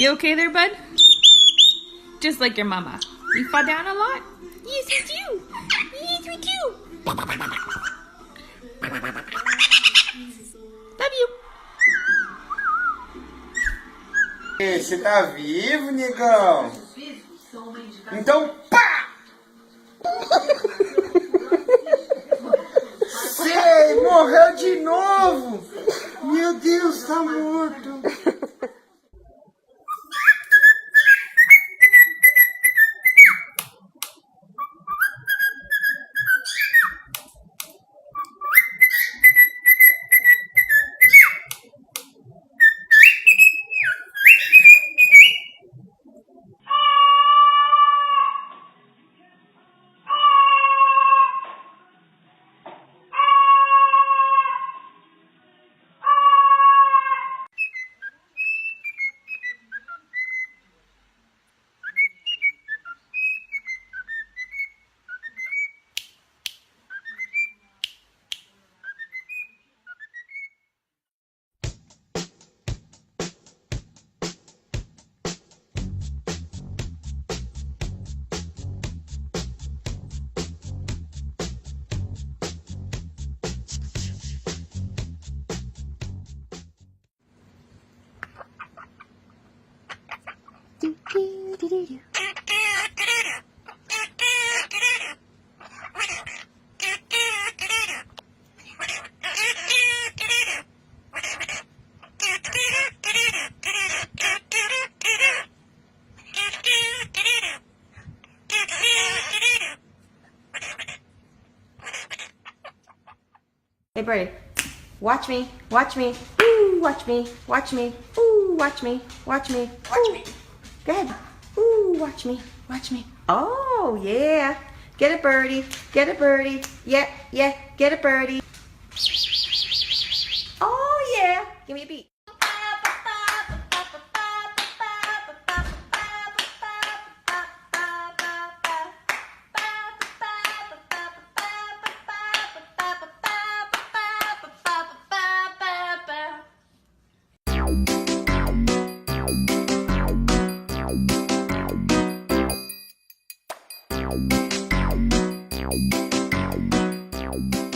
You okay there, bud? Just like your mama. You fall down a lot? Yes, we do. Yes, we do. Love you. Você tá vivo, negão? Então, pá! Sei, morreu de novo! Meu Deus, tá morto! Hey, Birdie, watch me, watch me, ooh, watch me, watch me, ooh, watch me, watch me, watch me. Go ahead, ooh, watch me, watch me. Oh, yeah. Get it, Birdie, get it, Birdie. Yeah, yeah, get it, Birdie. Oh, yeah. Give me a beat. Meow.